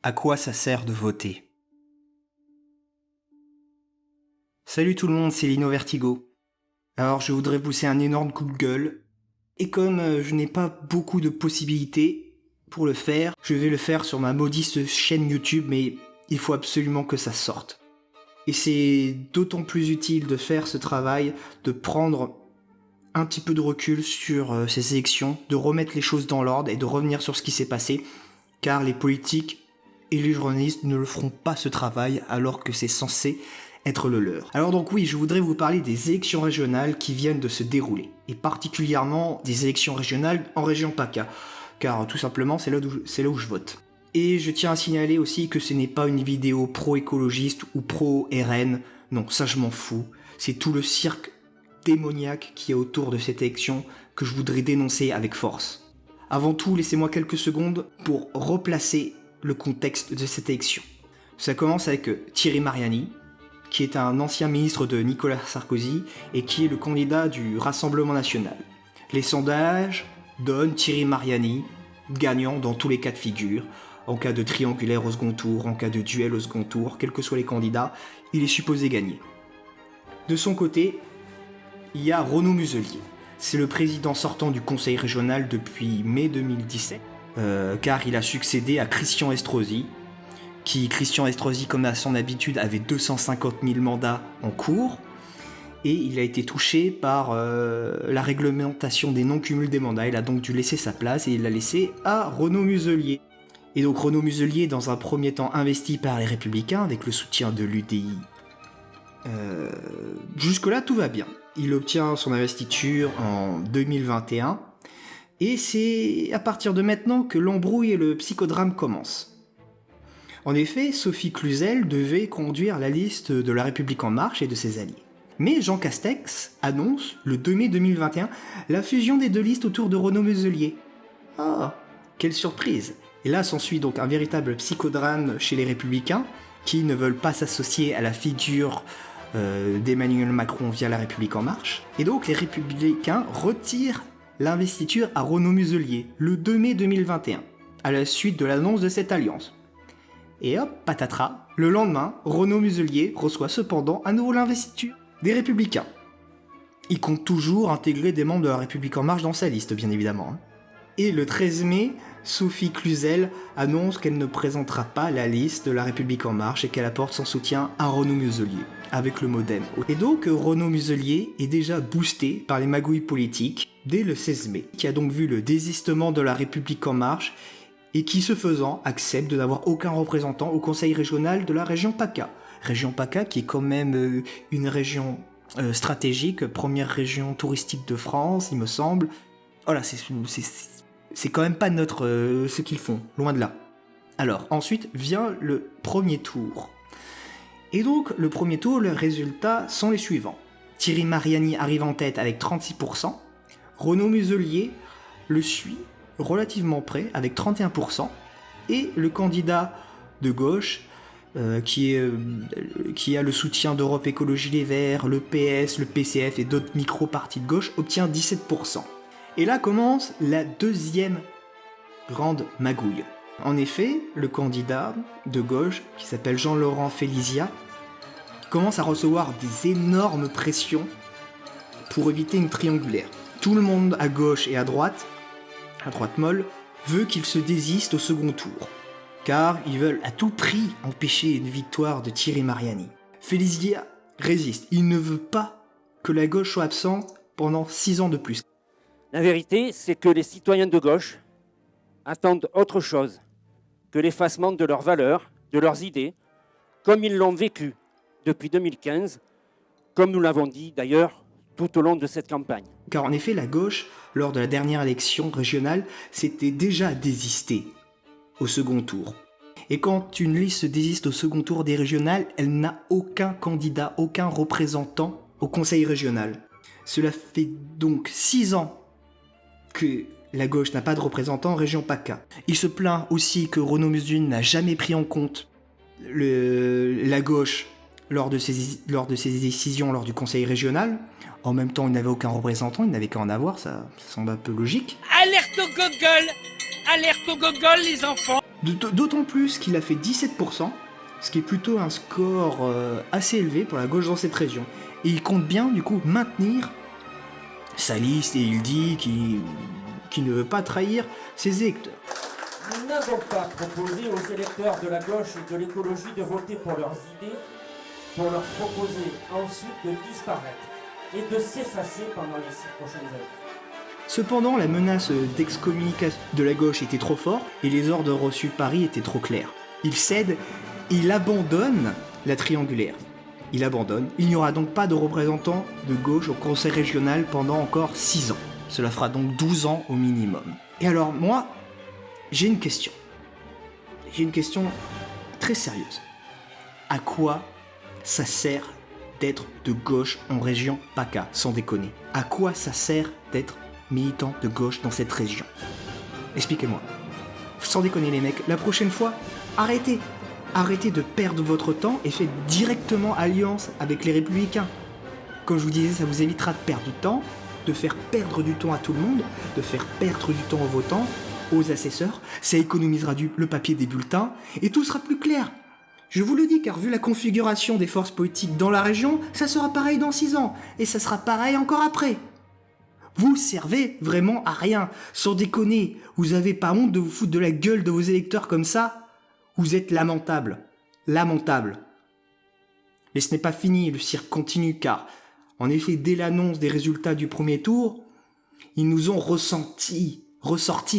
À quoi ça sert de voter? Salut tout le monde, c'est Lino Vertigo. Alors je voudrais pousser un énorme coup de gueule. Et comme je n'ai pas beaucoup de possibilités pour le faire, je vais le faire sur ma maudite chaîne YouTube, mais il faut absolument que ça sorte. Et c'est d'autant plus utile de faire ce travail, de prendre un petit peu de recul sur ces élections, de remettre les choses dans l'ordre et de revenir sur ce qui s'est passé, car les politiques et les journalistes ne le feront pas ce travail alors que c'est censé être le leur. Alors donc oui, je voudrais vous parler des élections régionales qui viennent de se dérouler, et particulièrement des élections régionales en région PACA, car tout simplement c'est là où je vote. Et je tiens à signaler aussi que ce n'est pas une vidéo pro-écologiste ou pro-RN, non, ça je m'en fous, c'est tout le cirque démoniaque qui est autour de cette élection que je voudrais dénoncer avec force. Avant tout, laissez-moi quelques secondes pour replacer le contexte de cette élection. Ça commence avec Thierry Mariani, qui est un ancien ministre de Nicolas Sarkozy et qui est le candidat du Rassemblement National. Les sondages donnent Thierry Mariani gagnant dans tous les cas de figure, en cas de triangulaire au second tour, en cas de duel au second tour, quels que soient les candidats, il est supposé gagner. De son côté, il y a Renaud Muselier. C'est le président sortant du conseil régional depuis mai 2017, car il a succédé à Christian Estrosi, Christian Estrosi, comme à son habitude, avait 250 000 mandats en cours, et il a été touché par la réglementation des non-cumuls des mandats. Il a donc dû laisser sa place, et il l'a laissé à Renaud Muselier. Et donc Renaud Muselier, dans un premier temps investi par les Républicains, avec le soutien de l'UDI. Jusque-là, tout va bien. Il obtient son investiture en 2021, et c'est à partir de maintenant que l'embrouille et le psychodrame commencent. En effet, Sophie Cluzel devait conduire la liste de La République En Marche et de ses alliés. Mais Jean Castex annonce, le 2 mai 2021, la fusion des deux listes autour de Renaud Muselier. Ah, quelle surprise! Et là s'ensuit donc un véritable psychodrame chez les Républicains, qui ne veulent pas s'associer à la figure d'Emmanuel Macron via La République En Marche. Et donc les Républicains retirent l'investiture à Renaud Muselier, le 2 mai 2021, à la suite de l'annonce de cette alliance. Et hop, patatras, le lendemain, Renaud Muselier reçoit cependant à nouveau l'investiture des Républicains. Il compte toujours intégrer des membres de La République En Marche dans sa liste, bien évidemment. Et le 13 mai, Sophie Cluzel annonce qu'elle ne présentera pas la liste de La République En Marche et qu'elle apporte son soutien à Renaud Muselier, avec le MoDem. Et donc, Renaud Muselier est déjà boosté par les magouilles politiques dès le 16 mai, qui a donc vu le désistement de La République En Marche et qui, ce faisant, accepte de n'avoir aucun représentant au conseil régional de la région PACA. Région PACA qui est quand même une région stratégique, première région touristique de France, il me semble. Voilà, c'est quand même pas ce qu'ils font, loin de là. Alors, ensuite vient le premier tour. Et donc, le premier tour, les résultats sont les suivants. Thierry Mariani arrive en tête avec 36%, Renaud Muselier le suit relativement près, avec 31%, et le candidat de gauche, qui a le soutien d'Europe Écologie Les Verts, le PS, le PCF et d'autres micro-partis de gauche, obtient 17%. Et là commence la deuxième grande magouille. En effet, le candidat de gauche, qui s'appelle Jean-Laurent Félicia, commence à recevoir des énormes pressions pour éviter une triangulaire. Tout le monde à gauche et à droite molle, veut qu'il se désiste au second tour, car ils veulent à tout prix empêcher une victoire de Thierry Mariani. Félicia résiste, il ne veut pas que la gauche soit absente pendant 6 ans de plus. La vérité, c'est que les citoyens de gauche attendent autre chose que l'effacement de leurs valeurs, de leurs idées, comme ils l'ont vécu depuis 2015, comme nous l'avons dit d'ailleurs tout au long de cette campagne. Car en effet, la gauche, lors de la dernière élection régionale, s'était déjà désistée au second tour. Et quand une liste se désiste au second tour des régionales, elle n'a aucun candidat, aucun représentant au conseil régional. Cela fait donc 6 ans que la gauche n'a pas de représentant en région PACA. Il se plaint aussi que Renaud Muselier n'a jamais pris en compte la gauche lors de ses décisions lors du conseil régional. En même temps, il n'avait aucun représentant, il n'avait qu'à en avoir, ça semble un peu logique. Alerte au gogol, les enfants. D'autant plus qu'il a fait 17%, ce qui est plutôt un score assez élevé pour la gauche dans cette région. Et il compte bien, du coup, maintenir sa liste et il dit qu'il ne veut pas trahir ses électeurs. Nous n'avons pas proposé aux électeurs de la gauche et de l'écologie de voter pour leurs idées, pour leur proposer ensuite de disparaître et de s'effacer pendant les 6 prochaines années. Cependant, la menace d'excommunication de la gauche était trop forte et les ordres reçus de Paris étaient trop clairs. Il cède et il abandonne la triangulaire. Il abandonne. Il n'y aura donc pas de représentants de gauche au conseil régional pendant encore 6 ans. Cela fera donc 12 ans au minimum. Et alors moi, j'ai une question. J'ai une question très sérieuse. À quoi ça sert d'être de gauche en région PACA, sans déconner? À quoi ça sert d'être militant de gauche dans cette région? Expliquez-moi. Sans déconner les mecs, la prochaine fois, arrêtez. Arrêtez de perdre votre temps et faites directement alliance avec les Républicains. Comme je vous disais, ça vous évitera de perdre du temps, de faire perdre du temps à tout le monde, de faire perdre du temps aux votants, aux assesseurs, ça économisera le papier des bulletins, et tout sera plus clair. Je vous le dis, car vu la configuration des forces politiques dans la région, ça sera pareil dans 6 ans, et ça sera pareil encore après. Vous servez vraiment à rien, sans déconner, vous avez pas honte de vous foutre de la gueule de vos électeurs comme ça? Vous êtes lamentable, lamentable. Mais ce n'est pas fini, le cirque continue, car, en effet, dès l'annonce des résultats du premier tour, ils nous ont ressorti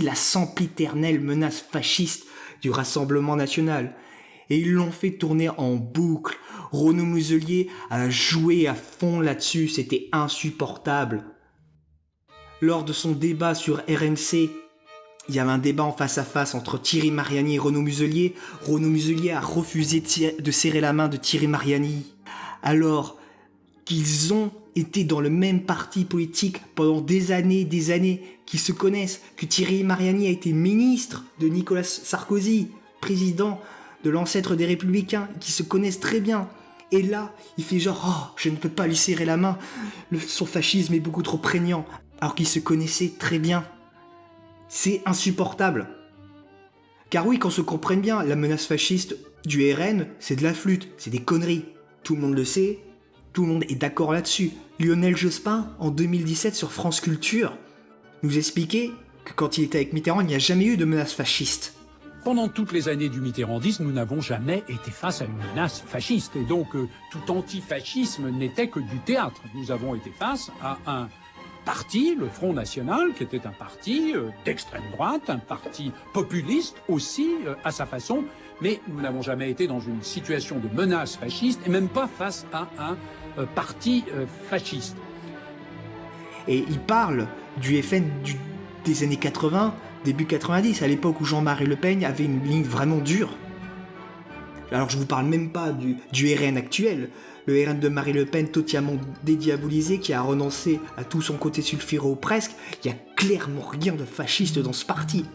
la sempiternelle menace fasciste du Rassemblement national. Et ils l'ont fait tourner en boucle. Renaud Muselier a joué à fond là-dessus, c'était insupportable. Lors de son débat sur RMC, il y avait un débat en face à face entre Thierry Mariani et Renaud Muselier. Renaud Muselier a refusé de serrer la main de Thierry Mariani. Alors qu'ils ont été dans le même parti politique pendant des années, qu'ils se connaissent, que Thierry Mariani a été ministre de Nicolas Sarkozy, président de l'ancêtre des Républicains, qui se connaissent très bien. Et là, il fait genre « Oh, je ne peux pas lui serrer la main, son fascisme est beaucoup trop prégnant », alors qu'ils se connaissaient très bien. C'est insupportable. Car oui, qu'on se comprenne bien, la menace fasciste du RN, c'est de la flûte, c'est des conneries. Tout le monde le sait, tout le monde est d'accord là-dessus. Lionel Jospin, en 2017 sur France Culture, nous expliquait que quand il était avec Mitterrand, il n'y a jamais eu de menace fasciste. Pendant toutes les années du mitterrandisme, nous n'avons jamais été face à une menace fasciste. Et donc, tout antifascisme n'était que du théâtre. Nous avons été face à un parti, le Front National, qui était un parti d'extrême droite, un parti populiste aussi, à sa façon. Mais nous n'avons jamais été dans une situation de menace fasciste, et même pas face à un parti fasciste. Et il parle du FN des années 80, début 90, à l'époque où Jean-Marie Le Pen avait une ligne vraiment dure. Alors je vous parle même pas du RN actuel, le RN de Marie Le Pen totalement dédiabolisé, qui a renoncé à tout son côté sulfureux presque. Il y a clairement rien de fasciste dans ce parti.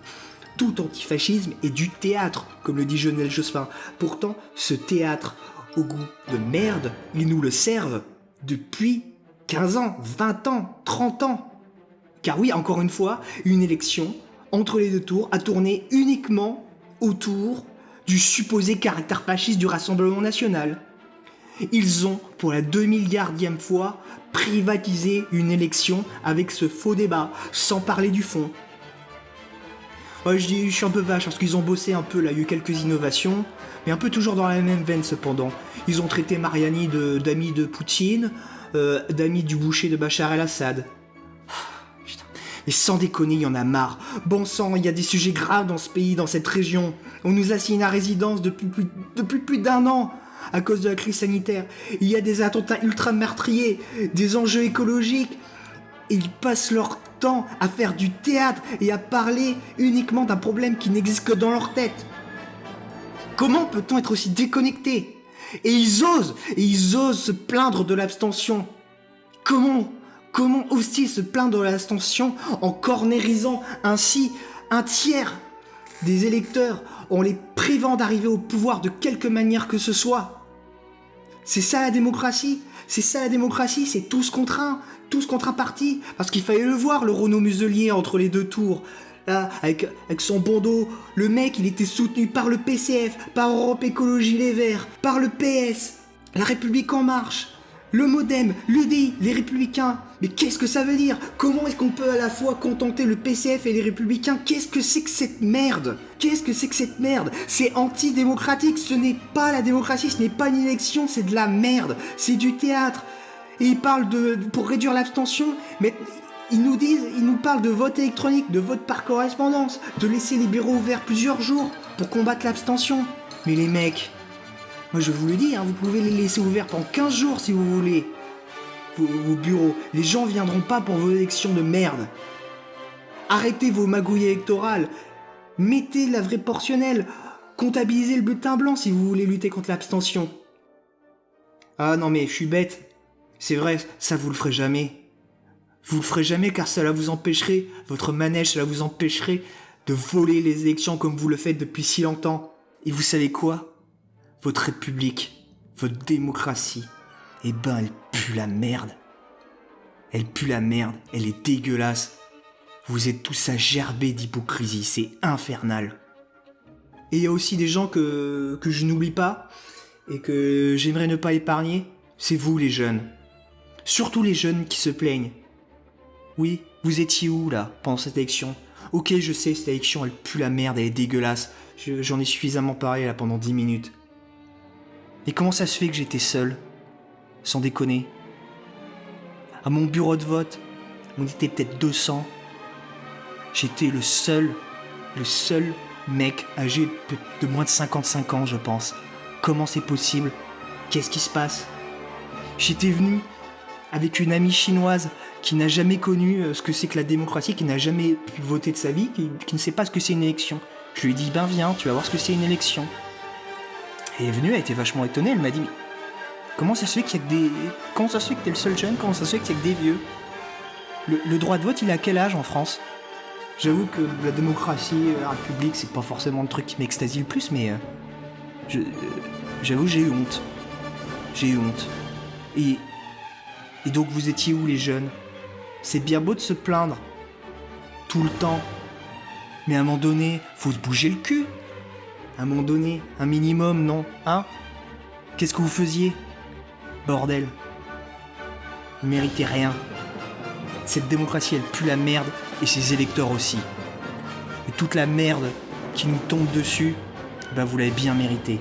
Tout antifascisme est du théâtre, comme le dit Lionel Jospin. Pourtant, ce théâtre au goût de merde, ils nous le servent depuis 15 ans, 20 ans, 30 ans. Car oui, encore une fois, une élection entre les deux tours a tourné uniquement autour du supposé caractère fasciste du Rassemblement national. Ils ont, pour la 2 milliardième fois, privatisé une élection avec ce faux débat, sans parler du fond. Ouais, je suis un peu vache, parce qu'ils ont bossé un peu, là, il y a eu quelques innovations, mais un peu toujours dans la même veine cependant. Ils ont traité Mariani d'ami de Poutine, d'ami du boucher de Bachar el-Assad. Putain. Mais sans déconner, il y en a marre. Bon sang, il y a des sujets graves dans ce pays, dans cette région. On nous assigne à résidence depuis plus d'1 an. À cause de la crise sanitaire. Il y a des attentats ultra meurtriers, des enjeux écologiques. Et ils passent leur temps à faire du théâtre et à parler uniquement d'un problème qui n'existe que dans leur tête. Comment peut-on être aussi déconnecté? Et ils osent se plaindre de l'abstention. Comment osent-ils se plaindre de l'abstention en cornérisant ainsi un tiers des électeurs, en les privant d'arriver au pouvoir de quelque manière que ce soit? C'est ça la démocratie? C'est ça la démocratie? C'est tous contre un parti? Parce qu'il fallait le voir, le Renaud Muselier entre les deux tours. là, avec son bandeau. Le mec, il était soutenu par le PCF, par Europe Écologie Les Verts, par le PS, La République En Marche, le MoDem, l'UDI, les Républicains. Mais qu'est-ce que ça veut dire? Comment est-ce qu'on peut à la fois contenter le PCF et les Républicains? Qu'est-ce que c'est que cette merde? Qu'est-ce que c'est que cette merde? C'est antidémocratique, ce n'est pas la démocratie, ce n'est pas une élection, c'est de la merde, c'est du théâtre. Et ils parlent pour réduire l'abstention, mais ils nous parlent de vote électronique, de vote par correspondance, de laisser les bureaux ouverts plusieurs jours pour combattre l'abstention. Mais les mecs, moi je vous le dis, hein, vous pouvez les laisser ouverts pendant 15 jours si vous voulez. Vos bureaux, les gens viendront pas pour vos élections de merde. Arrêtez vos magouilles électorales, mettez la vraie portionnelle, comptabilisez le bulletin blanc si vous voulez lutter contre l'abstention. Ah non mais je suis bête, c'est vrai, ça vous le ferez jamais. Vous le ferez jamais car cela vous empêcherait, votre manège, cela vous empêcherait de voler les élections comme vous le faites depuis si longtemps. Et vous savez quoi? Votre république, votre démocratie, eh ben elle pue la merde. Elle pue la merde, elle est dégueulasse. Vous êtes tous à gerber d'hypocrisie, c'est infernal. Et il y a aussi des gens que je n'oublie pas et que j'aimerais ne pas épargner, c'est vous les jeunes. Surtout les jeunes qui se plaignent. Oui, vous étiez où là, pendant cette élection? Ok, je sais, cette élection elle pue la merde, elle est dégueulasse. J'en ai suffisamment parlé là pendant 10 minutes. Et comment ça se fait que j'étais seul? Sans déconner. À mon bureau de vote, on était peut-être 200. J'étais le seul mec âgé de moins de 55 ans, je pense. Comment c'est possible? Qu'est-ce qui se passe? J'étais venu avec une amie chinoise qui n'a jamais connu ce que c'est que la démocratie, qui n'a jamais pu voter de sa vie, qui ne sait pas ce que c'est une élection. Je lui ai dit, ben viens, tu vas voir ce que c'est une élection. Elle est venue, elle était vachement étonnée, elle m'a dit, mais comment ça se fait qu'il y a que des... Comment ça se fait que t'es le seul jeune? Comment ça se fait qu'il y a que des vieux? Le droit de vote, il a quel âge en France? J'avoue que la démocratie, la République, c'est pas forcément le truc qui m'extasie le plus, mais... j'avoue, j'ai eu honte. J'ai eu honte. Et donc vous étiez où les jeunes? C'est bien beau de se plaindre. Tout le temps. Mais à un moment donné, faut se bouger le cul. À un moment donné, un minimum, non? Hein? Qu'est-ce que vous faisiez? Bordel. Vous méritez rien. Cette démocratie, elle pue la merde, et ses électeurs aussi. Et toute la merde qui nous tombe dessus, ben vous l'avez bien mérité.